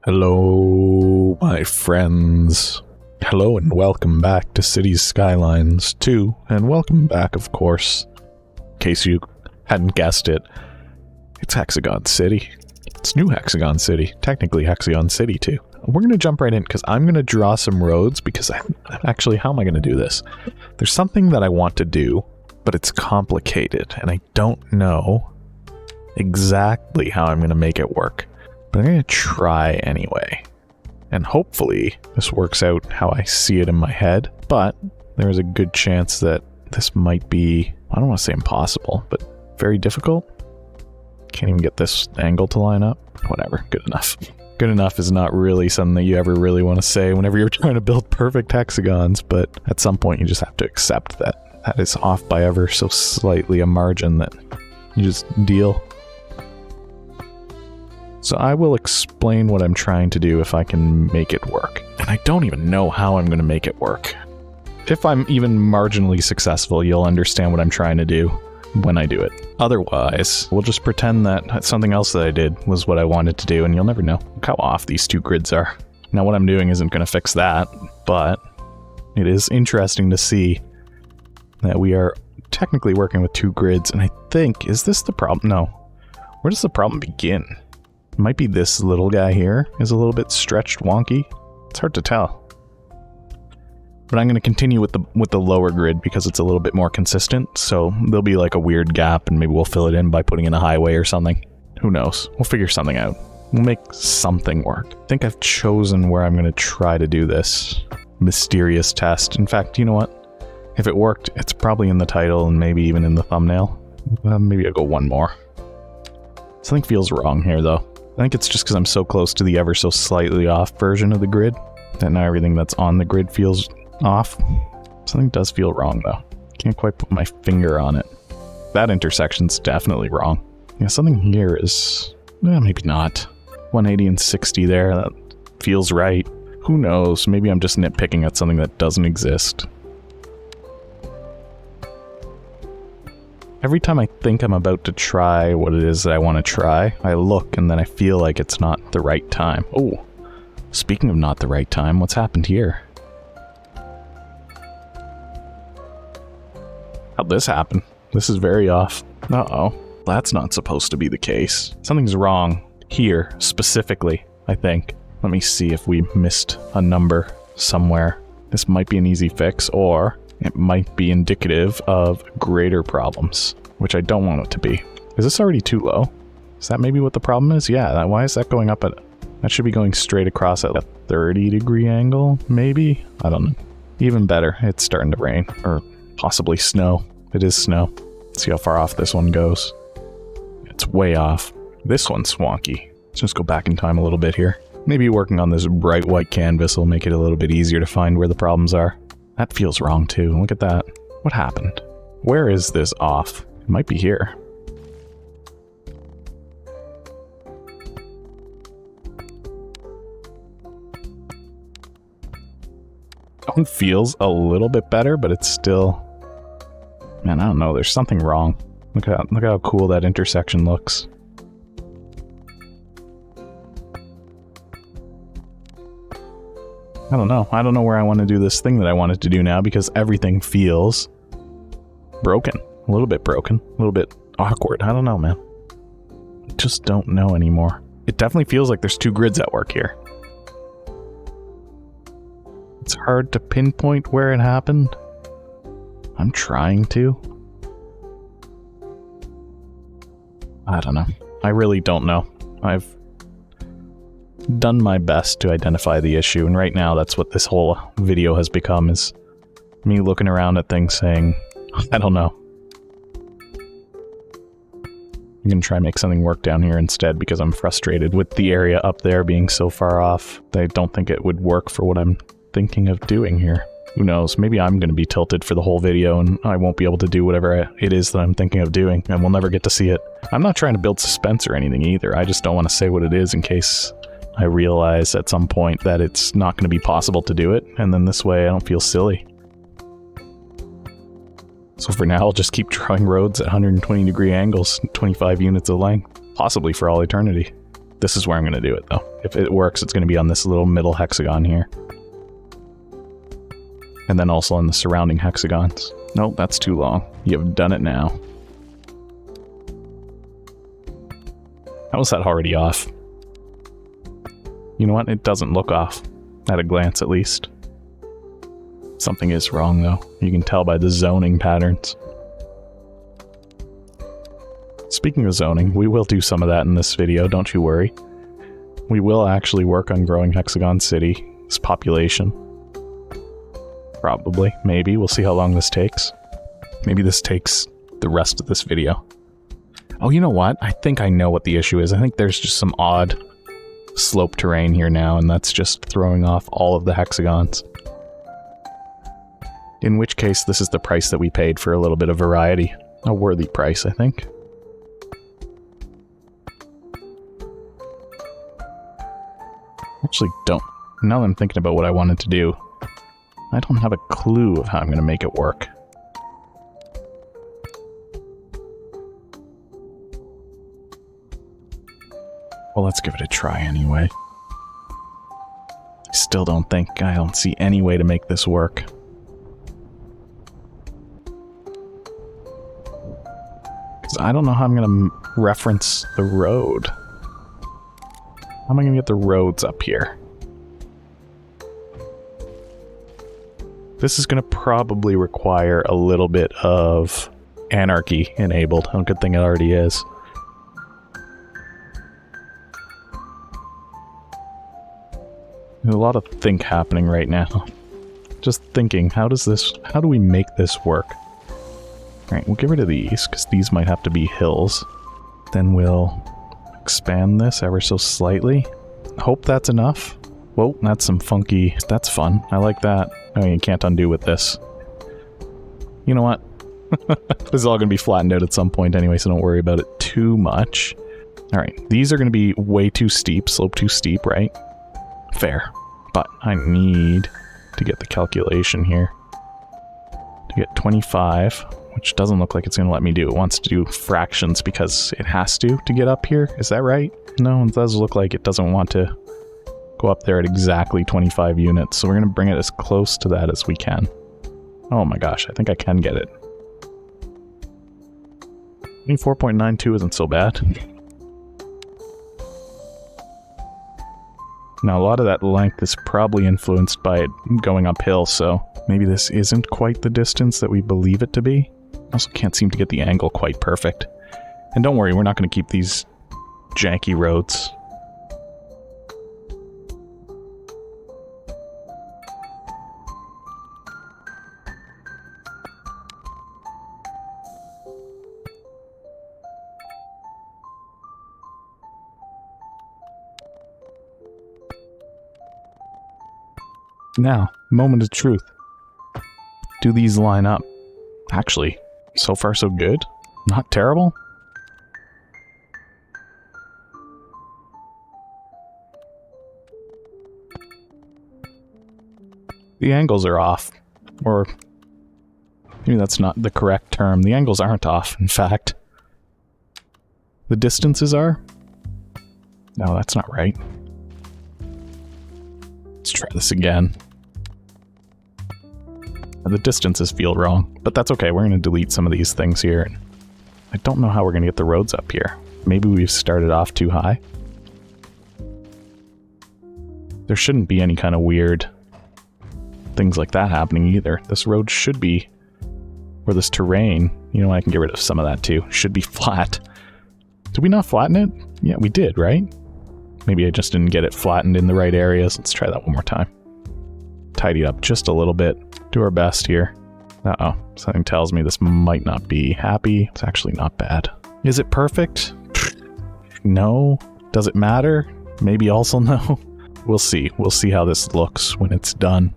Hello, my friends. Hello and welcome back to Cities Skylines 2, and welcome back, of course, in case you hadn't guessed it, it's Hexagon City. It's new Hexagon City, technically Hexagon City 2. We're going to jump right in because I'm going to draw some roads because actually, how am I going to do this? There's something that I want to do, but it's complicated, and I don't know exactly how I'm going to make it work. But I'm going to try anyway. And hopefully this works out how I see it in my head. But there is a good chance that this might be, I don't want to say impossible, but very difficult. Can't even get this angle to line up. Whatever, good enough. Good enough is not really something that you ever really want to say whenever you're trying to build perfect hexagons. But at some point you just have to accept that that is off by ever so slightly a margin that you just deal. So I will explain what I'm trying to do if I can make it work. And I don't even know how I'm going to make it work. If I'm even marginally successful, you'll understand what I'm trying to do when I do it. Otherwise, we'll just pretend that something else that I did was what I wanted to do, and you'll never know. Look how off these two grids are. Now what I'm doing isn't going to fix that, but it is interesting to see that we are technically working with two grids, and I think, is this the problem? No. Where does the problem begin? It might be this little guy here is a little bit stretched wonky. It's hard to tell. But I'm going to continue with the lower grid because it's a little bit more consistent. So there'll be like a weird gap and maybe we'll fill it in by putting in a highway or something. Who knows? We'll figure something out. We'll make something work. I think I've chosen where I'm going to try to do this mysterious test. In fact, you know what? If it worked, it's probably in the title and maybe even in the thumbnail. Maybe I'll go one more. Something feels wrong here though. I think it's just because I'm so close to the ever so slightly off version of the grid that now everything that's on the grid feels off. Something does feel wrong though. Can't quite put my finger on it. That intersection's definitely wrong. Yeah, something here is... maybe not. 180 and 60 there, that feels right. Who knows? Maybe I'm just nitpicking at something that doesn't exist. Every time I think I'm about to try what it is that I want to try, I look and then I feel like it's not the right time. Oh, speaking of not the right time, what's happened here? How'd this happen? This is very off. Uh-oh. That's not supposed to be the case. Something's wrong here, specifically, I think. Let me see if we missed a number somewhere. This might be an easy fix, or it might be indicative of greater problems, which I don't want it to be. Is this already too low? Is that maybe what the problem is? Yeah, why is that going up at... That should be going straight across at a 30-degree angle, maybe? I don't know. Even better, it's starting to rain, or possibly snow. It is snow. Let's see how far off this one goes. It's way off. This one's wonky. Let's just go back in time a little bit here. Maybe working on this bright white canvas will make it a little bit easier to find where the problems are. That feels wrong too. Look at that. What happened? Where is this off? It might be here. That one feels a little bit better, but it's still... Man, I don't know. There's something wrong. Look how cool that intersection looks. I don't know. I don't know where I want to do this thing that I wanted to do now because everything feels broken. A little bit broken. A little bit awkward. I don't know, man. I just don't know anymore. It definitely feels like there's two grids at work here. It's hard to pinpoint where it happened. I'm trying to. I don't know. I really don't know. I've done my best to identify the issue, and right now that's what this whole video has become, is me looking around at things saying, I don't know. I'm gonna try and make something work down here instead because I'm frustrated with the area up there being so far off that I don't think it would work for what I'm thinking of doing here. Who knows, maybe I'm gonna be tilted for the whole video and I won't be able to do whatever it is that I'm thinking of doing, and we'll never get to see it. I'm not trying to build suspense or anything either, I just don't want to say what it is in case I realize at some point that it's not going to be possible to do it, and then this way I don't feel silly. So for now, I'll just keep drawing roads at 120 degree angles, 25 units of length, possibly for all eternity. This is where I'm going to do it, though. If it works, it's going to be on this little middle hexagon here. And then also on the surrounding hexagons. Nope, that's too long. You have done it now. How was that already off? You know what? It doesn't look off. At a glance, at least. Something is wrong, though. You can tell by the zoning patterns. Speaking of zoning, we will do some of that in this video, don't you worry. We will actually work on growing Hexagon City's population. Probably, maybe. We'll see how long this takes. Maybe this takes the rest of this video. Oh, you know what? I think I know what the issue is. I think there's just some odd slope terrain here now, and that's just throwing off all of the hexagons. In which case, this is the price that we paid for a little bit of variety. A worthy price, I think. Actually don't. Now that I'm thinking about what I wanted to do, I don't have a clue of how I'm going to make it work. Well, let's give it a try anyway. I still don't see any way to make this work. Because I don't know how I'm going to reference the road. How am I going to get the roads up here? This is going to probably require a little bit of anarchy enabled. Oh, good thing it already is. There's a lot of think happening right now. Just thinking, how do we make this work? Alright, we'll get rid of these, because these might have to be hills. Then we'll expand this ever so slightly. Hope that's enough. Whoa, that's some funky... That's fun. I like that. Oh, you can't undo with this. You know what? This is all going to be flattened out at some point anyway, so don't worry about it too much. Alright, these are going to be way too steep, slope too steep, right? Fair. But I need to get the calculation here. To get 25, which doesn't look like it's going to let me do. It wants to do fractions because it has to get up here. Is that right? No, it does look like it doesn't want to go up there at exactly 25 units. So we're going to bring it as close to that as we can. Oh my gosh, I think I can get it. 24.92 isn't so bad. Now, a lot of that length is probably influenced by it going uphill, so maybe this isn't quite the distance that we believe it to be. I also can't seem to get the angle quite perfect. And don't worry, we're not going to keep these janky roads. Now, moment of truth. Do these line up? Actually, so far so good. Not terrible. The angles are off. Or maybe that's not the correct term. The angles aren't off, in fact. The distances are? No, that's not right. Let's try this again. The distances feel wrong, but that's okay. We're going to delete some of these things here. I don't know how we're going to get the roads up here. Maybe we've started off too high. There shouldn't be any kind of weird things like that happening either. This road should be, or this terrain, you know, I can get rid of some of that too. Should be flat. Did we not flatten it? Yeah, we did, right? Maybe I just didn't get it flattened in the right areas. Let's try that one more time. Tidy it up just a little bit. Do our best here. Uh-oh. Something tells me this might not be happy. It's actually not bad. Is it perfect? No. Does it matter? Maybe also no. We'll see. We'll see how this looks when it's done.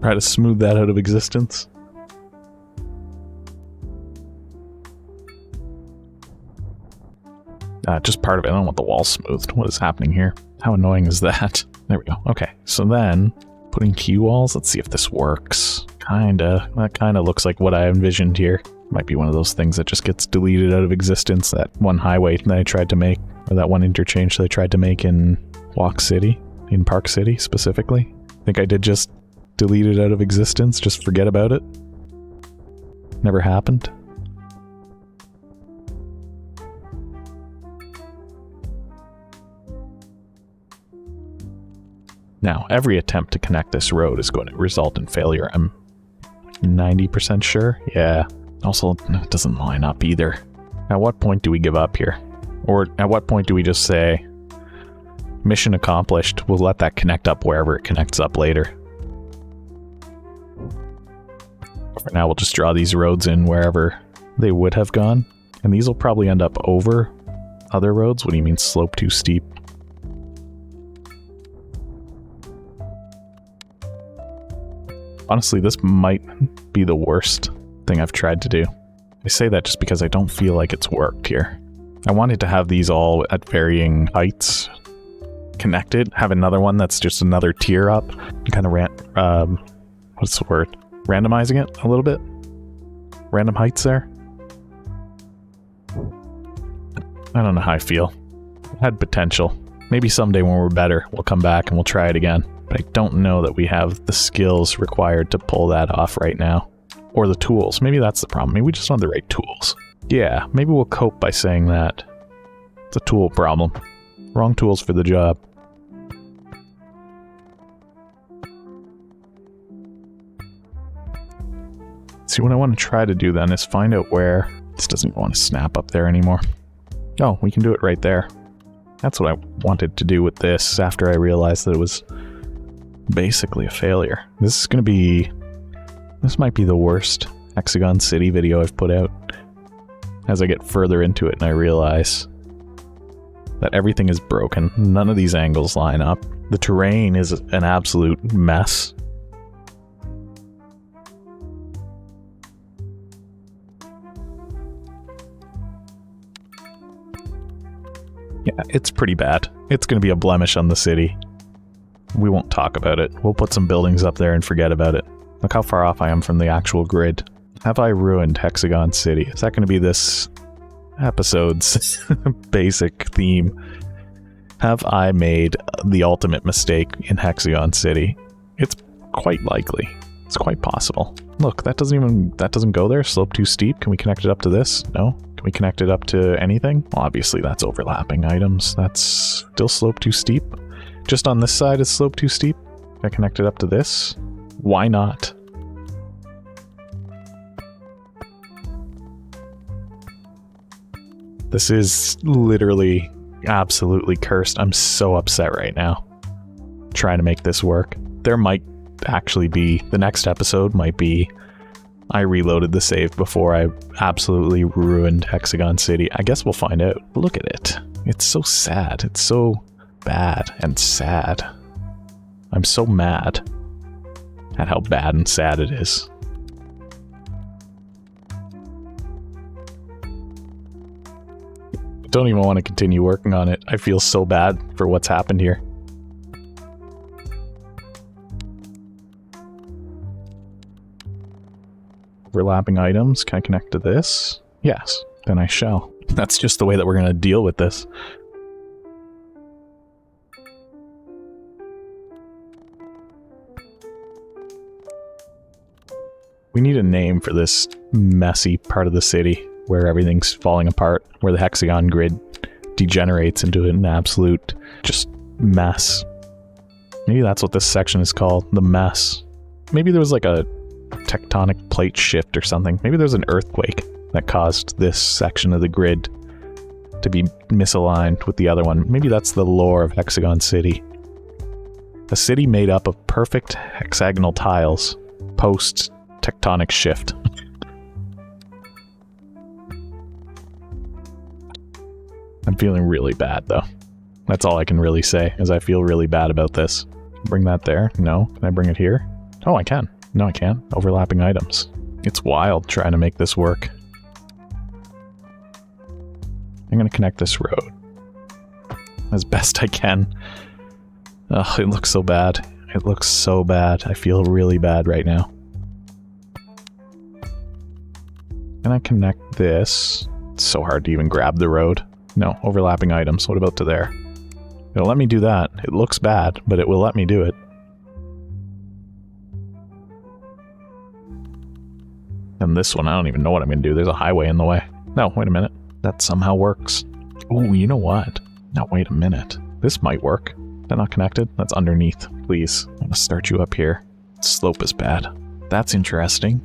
Try to smooth that out of existence. Just part of it. I don't want the wall smoothed. What is happening here? How annoying is that? There we go. Okay, so then putting queue walls. Let's see if this works. That kinda looks like what I envisioned here. Might be one of those things that just gets deleted out of existence. That one highway that I tried to make, or that one interchange that I tried to make in Walk City, in Park City specifically. I think I did just delete it out of existence, just forget about it. Never happened. Now, every attempt to connect this road is going to result in failure. I'm 90% sure. Yeah. Also, it doesn't line up either. At what point do we give up here? Or at what point do we just say, mission accomplished, we'll let that connect up wherever it connects up later. For now, we'll just draw these roads in wherever they would have gone. And these will probably end up over other roads. What do you mean slope too steep? Honestly, this might be the worst thing I've tried to do. I say that just because I don't feel like it's worked here. I wanted to have these all at varying heights connected, have another one that's just another tier up, and kind of what's the word? Randomizing it a little bit? Random heights there? I don't know how I feel. It had potential. Maybe someday when we're better, we'll come back and we'll try it again. But I don't know that we have the skills required to pull that off right now. Or the tools. Maybe that's the problem. Maybe we just don't have the right tools. Yeah, maybe we'll cope by saying that. It's a tool problem. Wrong tools for the job. See, what I want to try to do then is find out where... This doesn't want to snap up there anymore. Oh, we can do it right there. That's what I wanted to do with this after I realized that it was basically a failure. This is going to be... This might be the worst Hexagon City video I've put out. As I get further into it and I realize that everything is broken. None of these angles line up. The terrain is an absolute mess. Yeah, it's pretty bad. It's going to be a blemish on the city. We won't talk about it. We'll put some buildings up there and forget about it. Look how far off I am from the actual grid. Have I ruined Hexagon City? Is that going to be this episode's basic theme? Have I made the ultimate mistake in Hexagon City? It's quite likely. It's quite possible. Look, that doesn't go there. Slope too steep. Can we connect it up to this? No? Can we connect it up to anything? Well, obviously that's overlapping items. That's still slope too steep. Just on this side is slope too steep. Can I connect it up to this? Why not? This is literally absolutely cursed. I'm so upset right now. Trying to make this work. There might actually be, the next episode might be, I reloaded the save before I absolutely ruined Hexagon City. I guess we'll find out. Look at it. It's so sad. It's so bad and sad. I'm so mad at how bad and sad it is. Don't even want to continue working on it. I feel so bad for what's happened here. Overlapping items. Can I connect to this? Yes. Then I shall. That's just the way that we're going to deal with this. We need a name for this messy part of the city where everything's falling apart, where the hexagon grid degenerates into an absolute just mess. Maybe that's what this section is called, the mess. Maybe there was like a tectonic plate shift or something. Maybe there was an earthquake that caused this section of the grid to be misaligned with the other one. Maybe that's the lore of Hexagon City. A city made up of perfect hexagonal tiles post tectonic shift. I'm feeling really bad though. That's all I can really say, is I feel really bad about this. Bring that there? No. Can I bring it here? Oh, I can. No, I can. Overlapping items. It's wild trying to make this work. I'm going to connect this road as best I can Ugh, it looks so bad. It looks so bad. I feel really bad right now. Can I connect this? It's so hard to even grab the road. No, overlapping items. What about to there? It'll let me do that. It looks bad, but it will let me do it. And this one, I don't even know what I'm going to do. There's a highway in the way. No, wait a minute. That somehow works. Oh, you know what? Now, wait a minute. This might work. They're not connected? That's underneath. Please. I'm going to start you up here. Slope is bad. That's interesting.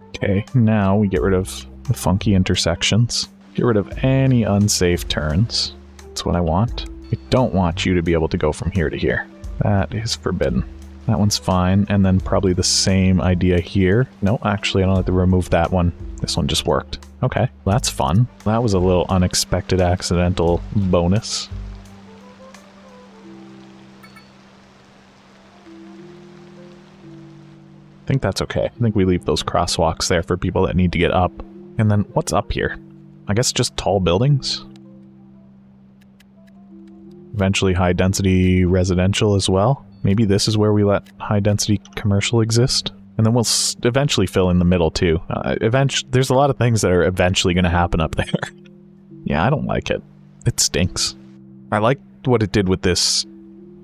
Okay, now we get rid of the funky intersections. Get rid of any unsafe turns. That's what I want. I don't want you to be able to go from here to here. That is forbidden. That one's fine, and then probably the same idea here. No, actually, I don't have to remove that one. This one just worked. Okay, that's fun. That was a little unexpected accidental bonus. I think that's okay. I think we leave those crosswalks there for people that need to get up. And then, what's up here? I guess just tall buildings? Eventually high-density residential as well. Maybe this is where we let high-density commercial exist. And then we'll eventually fill in the middle, too. There's a lot of things that are eventually going to happen up there. Yeah, I don't like it. It stinks. I like what it did with this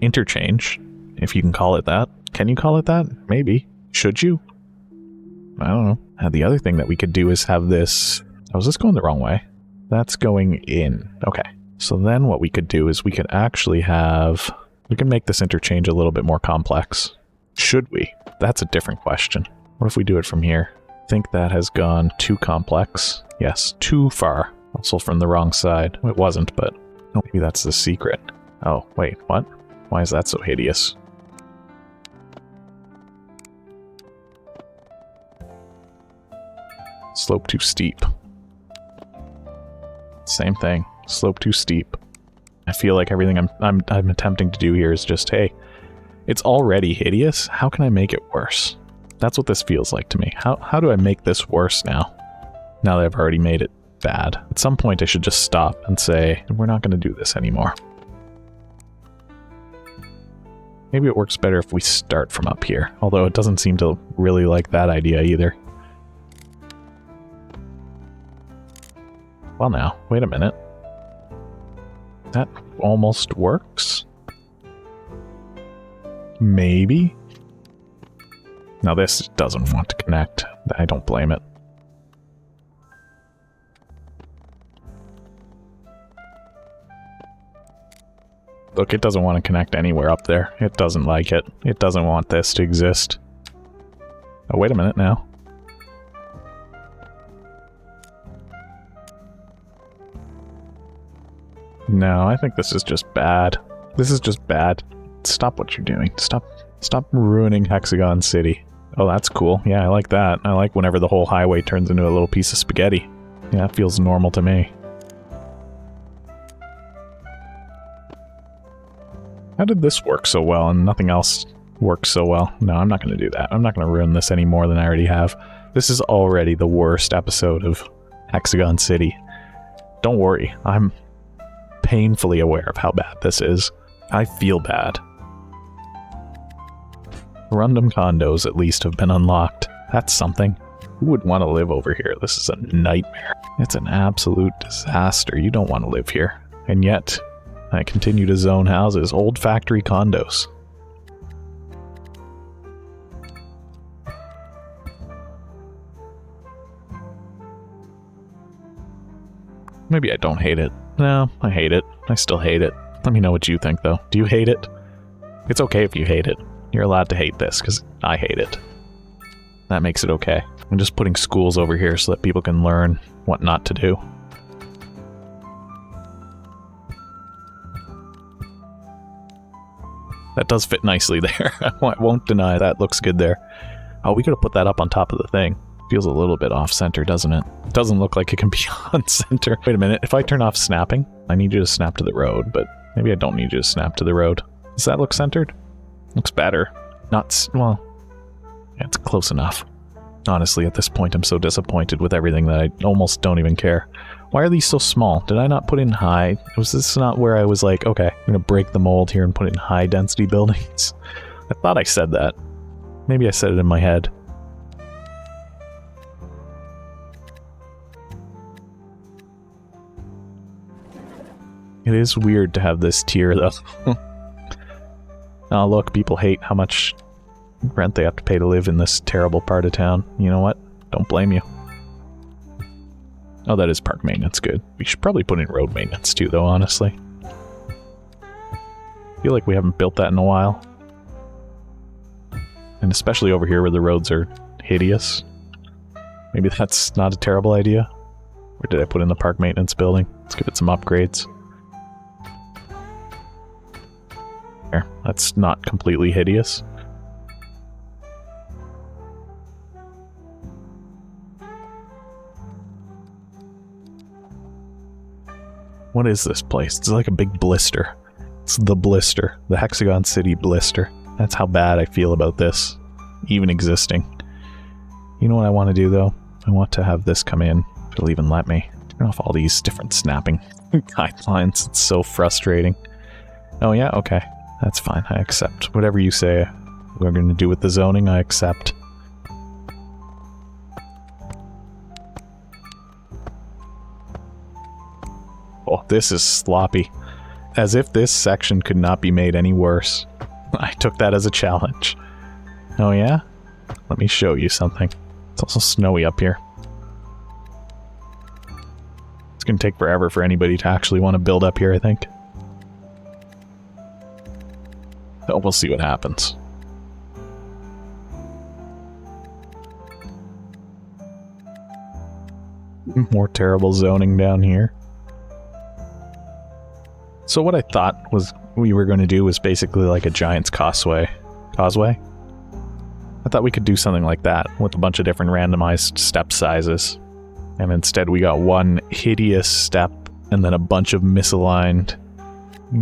interchange, if you can call it that. Can you call it that? Maybe. Should you? I don't know. The other thing that we could do is have this... Oh, is this going the wrong way? That's going in. Okay. So then what we could do is we could actually have... We can make this interchange a little bit more complex. Should we? That's a different question. What if we do it from here? I think that has gone too complex. Yes, too far. Also from the wrong side. It wasn't, but oh, maybe that's the secret. Oh, wait, what? Why is that so hideous? Slope too steep. Same thing. Slope too steep. I feel like everything I'm attempting to do here is just, hey, it's already hideous. How can I make it worse? That's what this feels like to me. How do I make this worse now? Now that I've already made it bad. At some point I should just stop and say, we're not going to do this anymore. Maybe it works better if we start from up here, although it doesn't seem to really like that idea either. Well now, wait a minute. That almost works? Maybe? Now this doesn't want to connect. I don't blame it. Look, it doesn't want to connect anywhere up there. It doesn't like it. It doesn't want this to exist. Oh, wait a minute now. No, I think this is just bad. This is just bad. Stop what you're doing. Stop ruining Hexagon City. Oh, that's cool. Yeah, I like that. I like whenever the whole highway turns into a little piece of spaghetti. Yeah, that feels normal to me. How did this work so well and nothing else works so well? No, I'm not going to do that. I'm not going to ruin this any more than I already have. This is already the worst episode of Hexagon City. Don't worry, I'm painfully aware of how bad this is. I feel bad. Random condos at least have been unlocked. That's something. Who would want to live over here? This is a nightmare. It's an absolute disaster. You don't want to live here. And yet, I continue to zone houses. Old factory condos. Maybe I don't hate it. No, I hate it. I still hate it. Let me know what you think, though. Do you hate it? It's okay if you hate it. You're allowed to hate this, because I hate it. That makes it okay. I'm just putting schools over here so that people can learn what not to do. That does fit nicely there. I won't deny that looks good there. Oh, we could have put that up on top of the thing. Feels a little bit off-center, doesn't it? Doesn't look like it can be on-center. Wait a minute, if I turn off snapping, I need you to snap to the road, but maybe I don't need you to snap to the road. Does that look centered? Looks better. Not, well, yeah, it's close enough. Honestly, at this point, I'm so disappointed with everything that I almost don't even care. Why are these so small? Did I not put in high? Was this not where I was like, okay, I'm gonna break the mold here and put in high density buildings? I thought I said that. Maybe I said it in my head. It is weird to have this tier though. Oh look, people hate how much rent they have to pay to live in this terrible part of town. You know what? Don't blame you. Oh, that is park maintenance, good. We should probably put in road maintenance too, though, honestly. I feel like we haven't built that in a while. And especially over here where the roads are hideous. Maybe that's not a terrible idea. Where did I put in the park maintenance building? Let's give it some upgrades. There, that's not completely hideous. What is this place? It's like a big blister. It's the blister. The Hexagon City blister. That's how bad I feel about this. Even existing. You know what I want to do, though? I want to have this come in. If it'll even let me. Turn off all these different snapping guidelines. It's so frustrating. Oh yeah? Okay. That's fine. I accept. Whatever you say we're going to do with the zoning, I accept. Oh, this is sloppy. As if this section could not be made any worse. I took that as a challenge. Oh yeah? Let me show you something. It's also snowy up here. It's gonna take forever for anybody to actually want to build up here, I think. Oh, we'll see what happens. More terrible zoning down here. So what I thought was we were going to do was basically like a Giant's Causeway. Causeway? I thought we could do something like that with a bunch of different randomized step sizes. And instead we got one hideous step and then a bunch of misaligned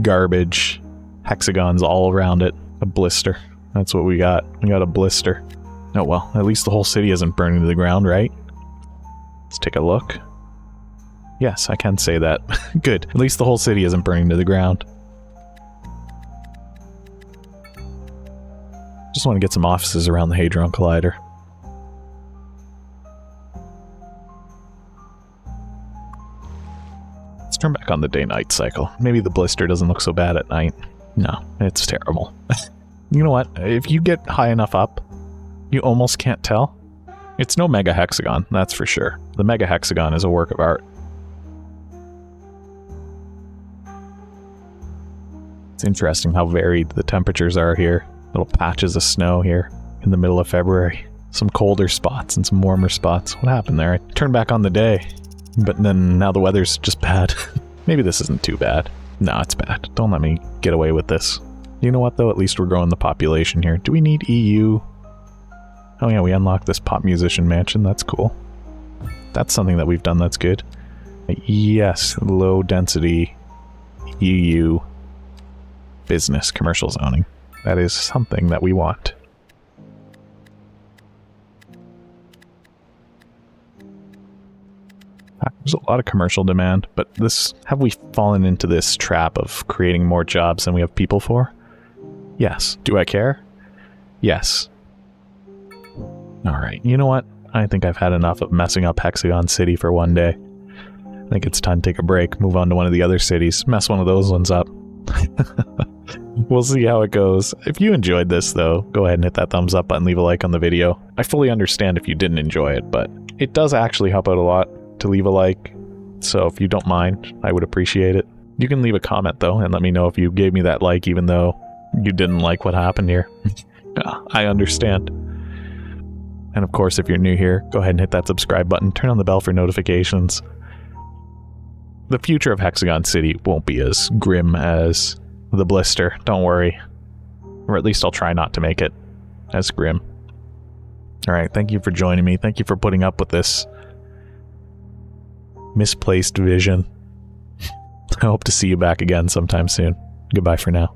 garbage hexagons all around it. A blister. That's what we got. We got a blister. Oh well, at least the whole city isn't burning to the ground, right? Let's take a look. Yes, I can say that. Good. At least the whole city isn't burning to the ground. Just want to get some offices around the Hadron Collider. Let's turn back on the day-night cycle. Maybe the blister doesn't look so bad at night. No, it's terrible. You know what? If you get high enough up, you almost can't tell. It's no mega hexagon, that's for sure. The mega hexagon is a work of art. It's interesting how varied the temperatures are here. Little patches of snow here in the middle of February. Some colder spots and some warmer spots. What happened there? I turned back on the day, but then now the weather's just bad. Maybe this isn't too bad. No, it's bad. Don't let me get away with this. You know what though? At least we're growing the population here. Do we need EU? Oh yeah, we unlocked this pop musician mansion. That's cool. That's something that we've done that's good. Yes, low density EU business commercial zoning. That is something that we want. There's a lot of commercial demand, but this, have we fallen into this trap of creating more jobs than we have people for? Yes. Do I care? Yes. Alright, you know what? I think I've had enough of messing up Hexagon City for one day. I think it's time to take a break, move on to one of the other cities, mess one of those ones up. We'll see how it goes. If you enjoyed this though, go ahead and hit that thumbs up button, leave a like on the video. I fully understand if you didn't enjoy it, but it does actually help out a lot to leave a like, so if you don't mind, I would appreciate it. You can leave a comment though and let me know if you gave me that like even though you didn't like what happened here. I understand. And of course, if you're new here, go ahead and hit that subscribe button, turn on the bell for notifications. The future of Hexagon City won't be as grim as the blister, don't worry. Or at least I'll try not to make it as grim. Alright, thank you for joining me. Thank you for putting up with this misplaced vision. I hope to see you back again sometime soon. Goodbye for now.